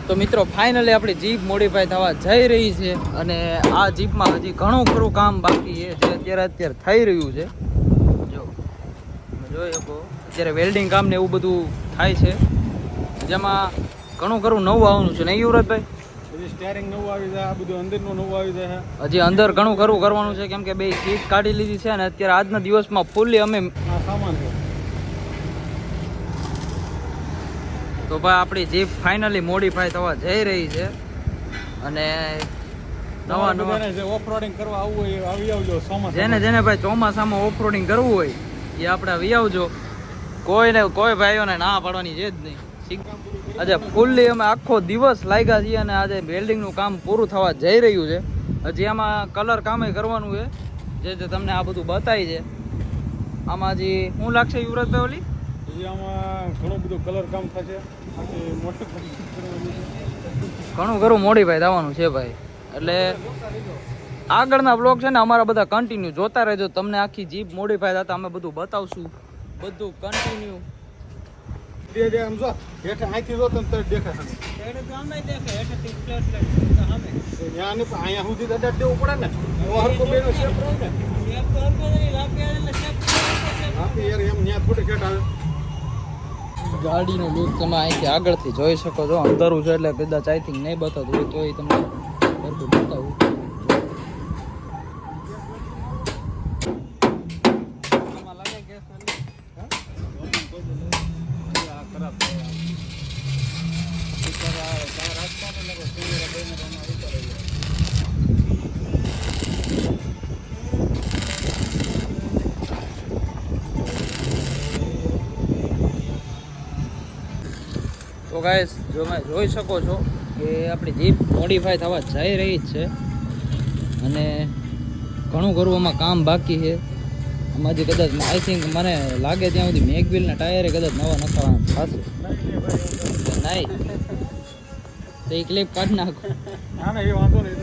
તો મિત્રો ફાઇનલી આપણી જીપ મોડિફાઈ થવા જઈ રહી છે અને આ જીપમાં હજી ઘણું ખરું કામ બાકી છે જે અત્યારે થઈ રહ્યું છે. જો જોઈ શકો અત્યારે વેલ્ડિંગ કામ ને એવું બધું થાય છે જેમાં ઘણું ખરું નવું આવવાનું છે નહીં યુવરાજભાઈ? સ્ટેરિંગ નવું આવી જાય, આ બધું અંદરનું નવું આવી જાય. હજી અંદર ઘણું ખરું કરવાનું છે કેમ કે બે સીટ કાઢી લીધી છે અને અત્યારે આજના દિવસમાં ફૂલ્લી અમે સામાન છે. તો ભાઈ આપણી જીપ ફાઇનલી મોડિફાઈ થવા જઈ રહી છે અને નવા ઓફરોડિંગ કરવા આવવું હોય આવી આવજો. જેને ભાઈ ચોમાસામાં ઓફરોડિંગ કરવું હોય એ આપણે આવી આવજો. કોઈ ભાઈઓને ના પાડવાની છે જ નહીં. આજે ફૂલ્લી અમે આખો દિવસ લાગ્યા છીએ અને આજે વેલ્ડિંગનું કામ પૂરું થવા જઈ રહ્યું છે. હજી આમાં કલર કામ કરવાનું છે જે તમને આ બધું બતાવી છે. આમાં હજી શું લાગશે યુવરાજભાઈ ઓલી? હજી આમાં ઘણું બધું કલર કામ થશે. ઘણું ખરું મોડિફાઈ થવાનું છે ભાઈ. એટલે આગળના બ્લોગ છે ને અમારા બધા કન્ટિન્યુ જોતા રહેજો. તમને આખી જીપ મોડિફાઈ થતા અમે બધું બતાવશું, બધું કન્ટિન્યુ. અહીંયા સુધી દેવું પડે ને એમ થોડી ખેટ આવે. ગાડીનો લુક તમે અહીંથી આગળથી જોઈ શકો છો. અંધારું છે એટલે કદાચ આઈ થિંક નહીં બતાવતું હોય તો એ તમને બધું બતાવું. તો ગાઈસ જોઈ શકો છો કે આપણી જીપ મોડિફાઈ થવા જઈ રહી જ છે અને ઘણું ખરું આમાં કામ બાકી છે. આમાં જે કદાચ આઈ થિંક મને લાગે ત્યાં સુધી મેગવિલના ટાયરે કદાચ નવા નખાવાના થશે. નહીં તો એ ક્લિપ કાઢી નાખો. ના એ વાંધો નહીં.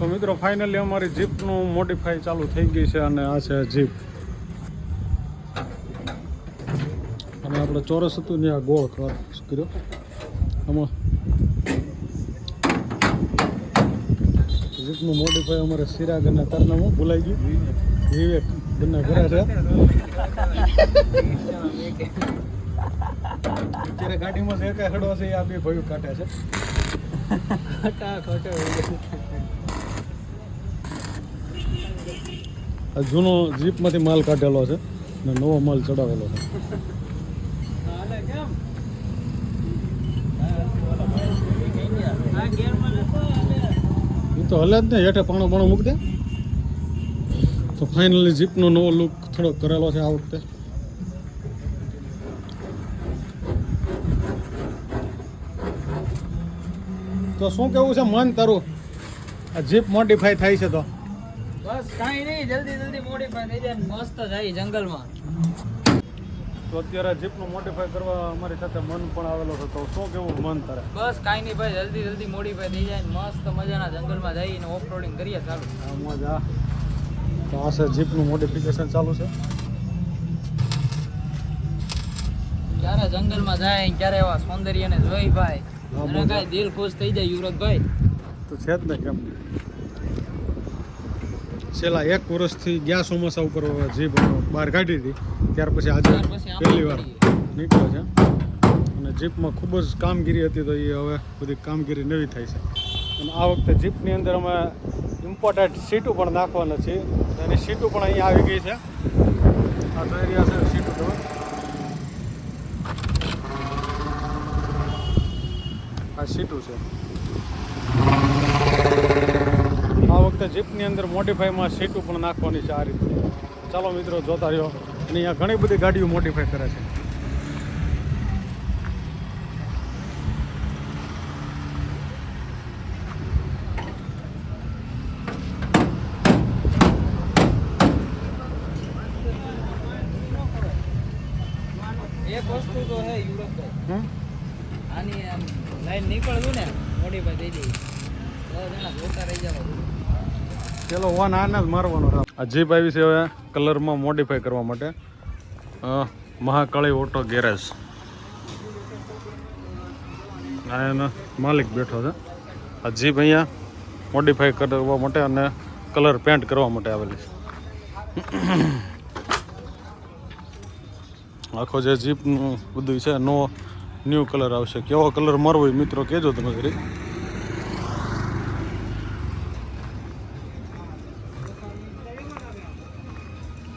તો મિત્રો ફાઇનલી અમારી જીપનું મોડિફાઈ ચાલુ થઈ ગઈ છે અને આ છે જીપ. અને આપણે ચોરસ હતું ને આ ગોળ કર્યો. આમાં જીપનું મોડિફાઈ અમારે સિરાગ અને તારનામું ભૂલાઈ ગયું. વિવેક બંને ઘરે છે. અત્યારે ગાડીમાં જે કાંઈ હડો છે એ આ બે ભાઈઓ કાઢે છે. આ જૂનો જીપમાંથી માલ કાઢેલો છે ને નવો માલ ચડાવેલો છે. તો હલે જ ને હેઠે પાણો મૂકી દે. તો ફાઇનલી જીપનો નવો લુક થોડોક કરેલો છે આ વખતે. તો શું કેવું છે મન તારું? આ જીપ મોડિફાઈ થાય છે તો બસ કાંઈ નહીં, જલ્દી મોડિફાઈ થઈ જાય મસ્ત જાય જંગલમાં. તો અત્યારે જીપનું મોડિફાઈ કરવા અમારી સાથે મન પણ આવેલો છે. તો શું કેવું મન તારે? બસ કાંઈ નહીં ભાઈ, જલ્દી મોડિફાઈ થઈ જાય મસ્ત મજાના જંગલમાં જઈને ઓફરોડિંગ કરીએ ચાલુ. મજા. તો આ છે જીપનું મોડિફિકેશન ચાલુ છે. ક્યારે જંગલમાં જાય ક્યારે એવા સૌંદર્યને જોઈ ભાઈ અને કાંઈ દિલ ખુશ થઈ જાય યુવરાજભાઈ. તો છે જ ને કેમ. છેલ્લા 1 વર્ષથી ગયા ચોમાસા ઉપર જીપ બહાર કાઢી હતી ત્યાર પછી આજે પહેલી વાર નીકળ્યો છે. અને જીપમાં ખૂબ જ કામગીરી હતી તો એ હવે બધી કામગીરી નવી થાય છે. અને આ વખતે જીપની અંદર અમે ઇમ્પોર્ટન્ટ સીટો પણ નાખવાના છે. એની સીટો પણ અહીંયા આવી ગઈ છે. આ જોઈ રહ્યા છે સીટો તમે. આ સીટો છે. આ વખતે જીપની અંદર મોડિફાઈમાં સીટો પણ નાખવાની છે આ રીતે. ચાલો મિત્રો જોતા રહ્યો. અને અહીંયા ઘણી બધી ગાડીઓ મોડિફાઈ કરે છે. એક વસ્તુ તો હે યુવરાજભાઈ, આની લાઈન નીકળતું ને મોડિફાઈ થઈ જાય જોતા રહી જવા. ચલો વન આને જ મારવાનો. આ જીપ આવી છે હવે કલરમાં મોડિફાઈ કરવા માટે મહાકાળી ઓટો ગેરેજ. આ એનો માલિક બેઠો છે. આ જીપ અહીંયા મોડિફાઈ કરવા માટે અને કલર પેન્ટ કરવા માટે આવેલી છે. આખો જે જીપનું બધું છે ન્યૂ કલર આવશે. કેવો કલર મારવો હોય મિત્રો કહેજો તમે ઘરે.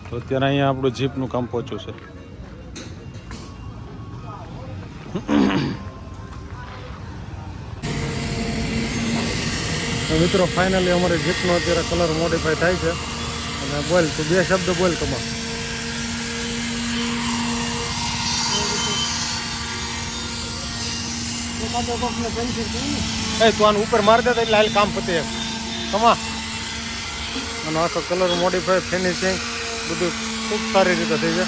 તો અત્યારે અહીંયા આપણું જીપનું કામ પહોંચ્યું છે. મિત્રો ફાઇનલી અમારે જીપનો અત્યારે કલર મોડિફાઈ થાય છે. અને બોલ તું 2 શબ્દ બોલ તમારે. તું આને ઉપર મારી દે એટલે હાલ કામ પતે એમ કમા. અને આખો કલર મોડિફાઈ ફિનિશિંગ બધું ખૂબ સારી રીતે થઈ છે.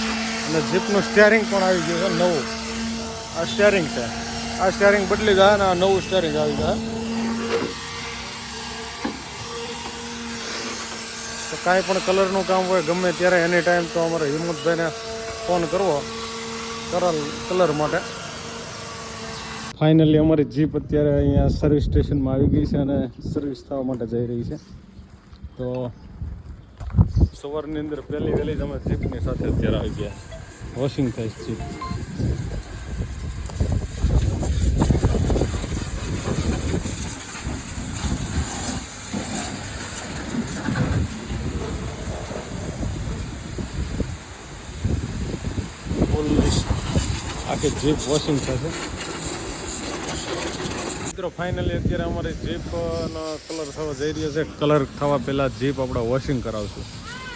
અને જીપનું સ્ટિયરિંગ પણ આવી ગયું છે નવું. આ સ્ટિયરિંગ છે. આ સ્ટિયરિંગ બદલી જાય અને આ નવું સ્ટિયરિંગ આવી જાય. તો કાંઈ પણ કલરનું કામ હોય ગમે ત્યારે એની ટાઈમ તો અમારે હિંમતભાઈને ફોન કરવો કલર માટે. ફાઇનલી અમારી જીપ અત્યારે અહીંયા સર્વિસ સ્ટેશનમાં આવી ગઈ છે અને સર્વિસ થવા માટે જઈ રહી છે. તો સવારની અંદર પહેલી વહેલી જ અમે જીપની સાથે અત્યારે આવી ગયા. વોશિંગ થાય છે જીપ. આખી જીપ વોશિંગ થશે. મિત્રો ફાઇનલી અત્યારે અમારી જીપનો કલર થવા જઈ રહ્યો છે. કલર થવા પહેલાં જીપ આપણે વોશિંગ કરાવશું.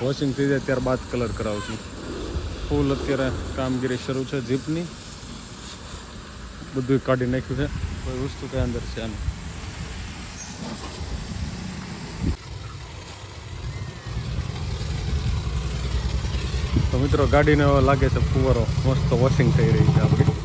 વોશિંગ થઈ જાય ત્યારબાદ કલર કરાવશું. ફૂલ અત્યારે કામગીરી શરૂ છે જીપની. બધું કાઢી નાખ્યું છે. કોઈ વસ્તુ કઈ અંદર છે આનું. તો મિત્રો ગાડીને લાગે છે ફુવારો મસ્ત વોશિંગ થઈ રહી છે આપણી.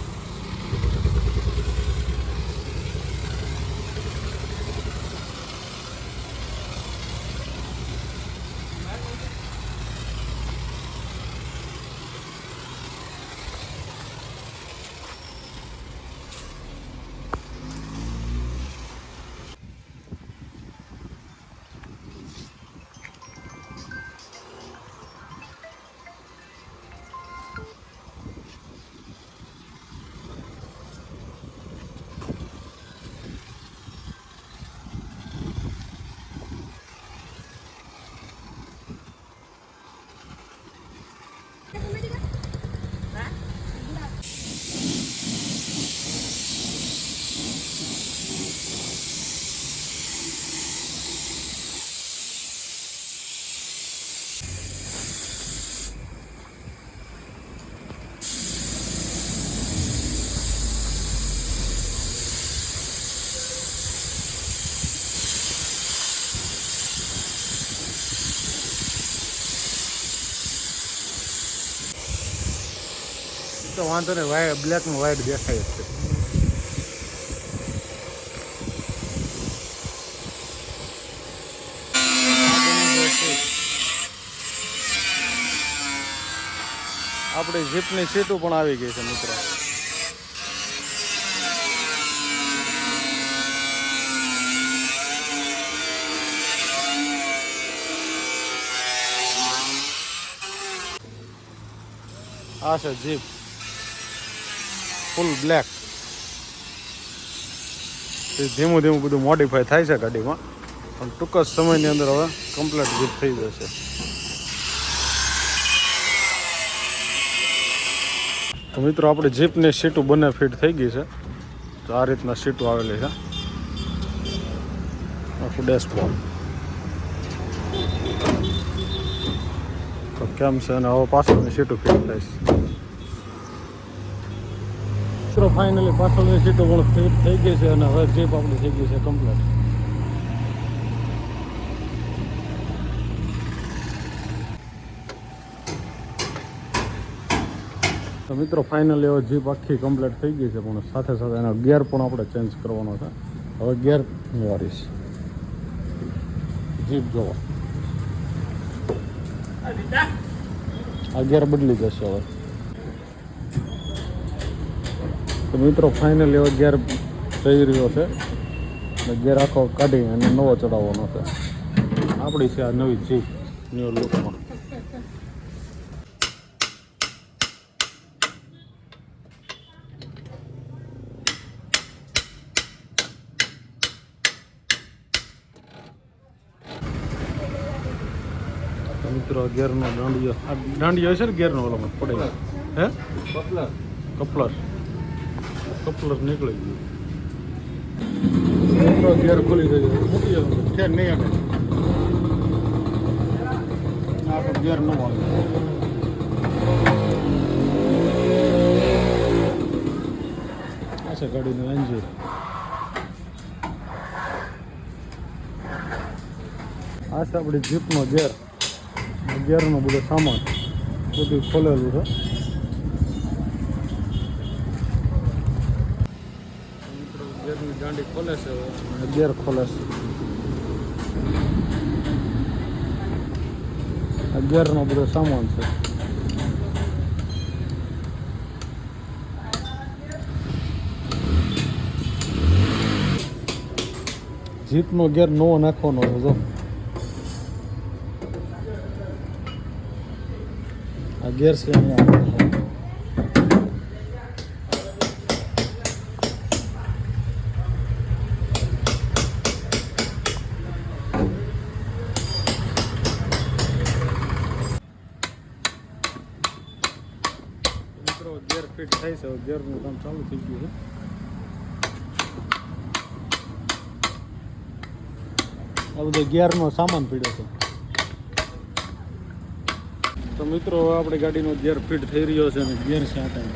તો વાંધો નહીં, વાઈટ બ્લેક નું વાઈટ દેખાય જ છે. આપણી જીપની સીટો પણ આવી ગઈ છે મિત્રો. આ છે જીપ ફૂલ બ્લેક. ધીમું ધીમું બધું મોડિફાઈ થાય છે ગાડીમાં, પણ ટૂંક જ સમયની અંદર હવે કમ્પ્લીટ જીપ થઈ જશે. તો મિત્રો આપણે જીપની સીટો બંને ફિટ થઈ ગઈ છે. તો આ રીતના સીટો આવેલી છે. આખું ડેશબોર્ડ તો કેમ છે, અને હવે પાછળની સીટો ફિટ થાય છે. મિત્રો ફાઇનલી પાછળની સીટો પણ ફિટ થઈ ગઈ છે અને હવે જીપ આપણી થઈ ગઈ છે કમ્પ્લીટ. તો મિત્રો ફાઇનલી હવે જીપ આખી કમ્પ્લીટ થઈ ગઈ છે, પણ સાથે સાથે એનો ગિયર પણ આપણે ચેન્જ કરવાનો છે. હવે ગિયર વારીશ જીપ જોવો, આ ગિયર બદલી જશે હવે. તો મિત્રો ફાઇનલી હવે ગિયર થઈ રહ્યો છે અને ગેર આખો કાઢી અને નવો ચડાવવાનો છે. આપણી છે આ નવી જીપ ન્યુ લુકમાં. મિત્રો ગેરનો દાંડિયો, આ દાંડિયો હશે ને ગેરનો ઓલામાં પડે હે કપલર નીકળી ગયું. મિત્રો ગેર ખુલી ગયો, મૂકી જતો છે નહીં આવે. આ તો ગેર ન આવે. આ છે ગાડીનું એન્જિન. આ છે આપણી જીપનો ગેરનો બધો સામાન બધું ખોલેલું છે. મિત્રો ગેરની દાંડી ખોલે છે અને ગેર ખોલે છે. આ ગેરનો બધો સામાન છે. જીપનો ગેર નવો નાખવાનો છે. જો આ ગેર છે અહીંયા. મિત્રો ગેર ફિટ થાય છે. ગેરનું કામ ચાલુ થઈ ગયું છે. આ બધો ગેરનો સામાન પીડ્યો છે. તો મિત્રો આપણી ગાડીનો ગેર ફિટ થઈ રહ્યો છે અને ગેર છે આ ટાઈમ.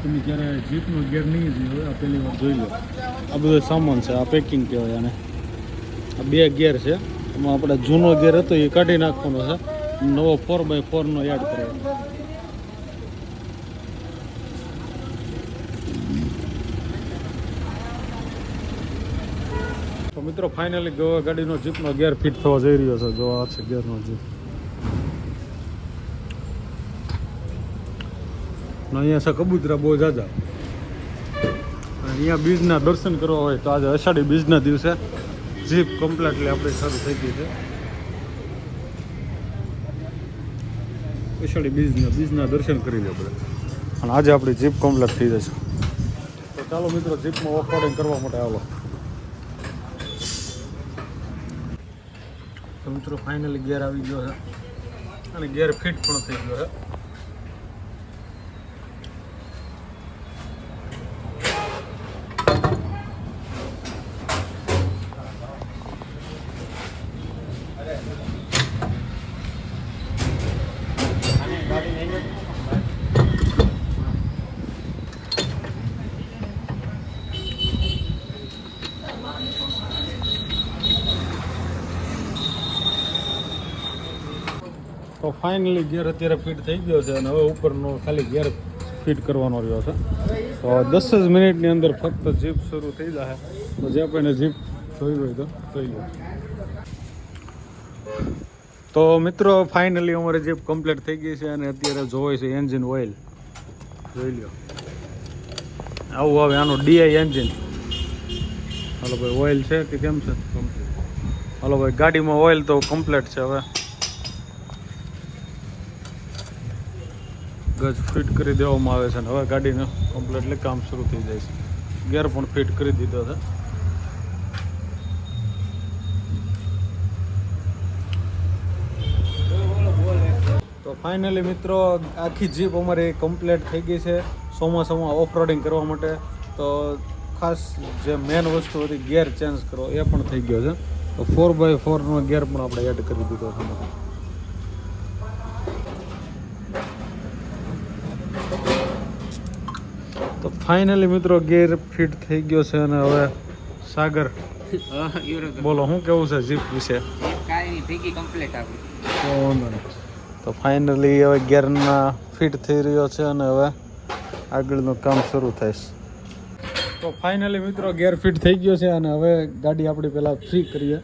તમે જ્યારે જીપનો ગેર નહીં જોયો આ પહેલી વાર જોઈ લો. આ બધો સામાન છે. આ પેકિંગ કહેવાય આને. આ 2 ગેર છે. એમાં આપણે જૂનો ગેર હતો એ કાઢી નાખવાનો છે. નવો 4x4નો એડ કરવાનો. તો મિત્રો ફાઇનલી ગાડીનો જીપનો ગેર ફિટ થવા જઈ રહ્યો છે. જો આ છે ગેરનો જીપ. અહીંયા છે કબૂતરા બહુ જાજા. અહીંયા બીજના દર્શન કરવા હોય તો આજે અષાઢી બીજના દિવસે જીપ કમ્પ્લીટલી આપણી શરૂ થઈ ગઈ છે. અષાઢી બીજના દર્શન કરી લે આપણે અને આજે આપણી જીપ કમ્પ્લીટ થઈ જશે. તો ચાલો મિત્રો જીપમાં ઓફરોડિંગ કરવા માટે આવો. તો મિત્રો ફાઇનલી ગેર આવી ગયો છે અને ગેર ફિટ પણ થઈ ગયો છે. તો ફાઇનલી ગેર અત્યારે ફિટ થઈ ગયો છે અને હવે ઉપરનો ખાલી ગેર ફિટ કરવાનો રહ્યો છે. તો 10 જ મિનિટની અંદર ફક્ત જીપ શરૂ થઈ જશે. તો જે આપણને જીપ જોઈ હોય તો જોઈ લો. તો મિત્રો ફાઇનલી અમારી જીપ કમ્પ્લીટ થઈ ગઈ છે અને અત્યારે જોવાય છે એન્જિન ઓઇલ જોઈ લો. આવું આવે આનો ડીઆઈ એન્જિન. હાલો ભાઈ ઓઇલ છે કે કેમ છે? હાલો ભાઈ ગાડીમાં ઓઇલ તો કમ્પ્લીટ છે. હવે ગજ ફિટ કરી દેવામાં આવે છે અને હવે ગાડીને કમ્પ્લીટલી કામ શરૂ થઈ જાય છે. ગેર પણ ફિટ કરી દીધો છે. તો ફાઇનલી મિત્રો આખી જીપ અમારી કમ્પ્લીટ થઈ ગઈ છે ચોમાસામાં ઓફ રોડિંગ કરવા માટે. તો ખાસ જે મેન વસ્તુ હતી ગેર ચેન્જ કરો એ પણ થઈ ગયો છે. તો 4x4નો ગેર પણ આપણે એડ કરી દીધો છે. તો ફાઇનલી મિત્રો ગેર ફિટ થઈ ગયો છે અને હવે સાગર બોલો શું કેવું છે જીપ વિશે? તો ફાઇનલી હવે ગેરના ફિટ થઈ રહ્યો છે અને હવે આગળનું કામ શરૂ થશે. તો ફાઇનલી મિત્રો ગેર ફિટ થઈ ગયો છે અને હવે ગાડી આપણી પહેલાં ફ્રી કરીએ.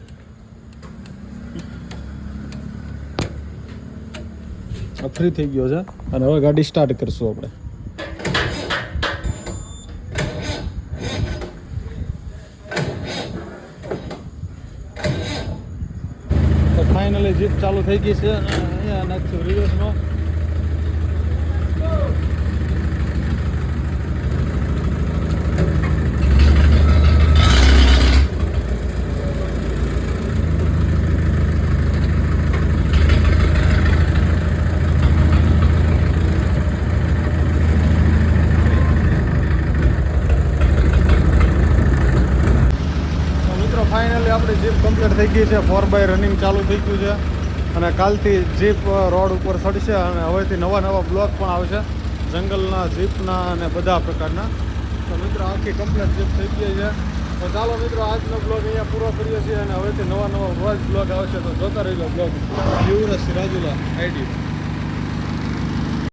ફ્રી થઈ ગયો છે અને હવે ગાડી સ્ટાર્ટ કરશું આપણે. ફાઇનલી જીપ ચાલુ થઈ ગઈ છે અને અહીંયા નાખશું રિવર્સનો. ફાઇનલી આપણી જીપ કમ્પ્લીટ થઈ ગઈ છે. 4x રનિંગ ચાલુ થઈ ગયું છે અને કાલથી જીપ રોડ ઉપર ચડશે અને હવેથી નવા બ્લોક પણ આવશે જંગલના, જીપના અને બધા પ્રકારના. તો મિત્રો આખી કમ્પ્લીટ જીપ થઈ ગઈ છે. તો ચાલો મિત્રો આજનો બ્લોગ અહીંયા પૂરો કરીએ છીએ અને હવેથી નવા રોજ બ્લોગ આવશે. તો જોતા રહેજો બ્લોગ. યુવરાજ સિરાજુલ્લા આઈડી.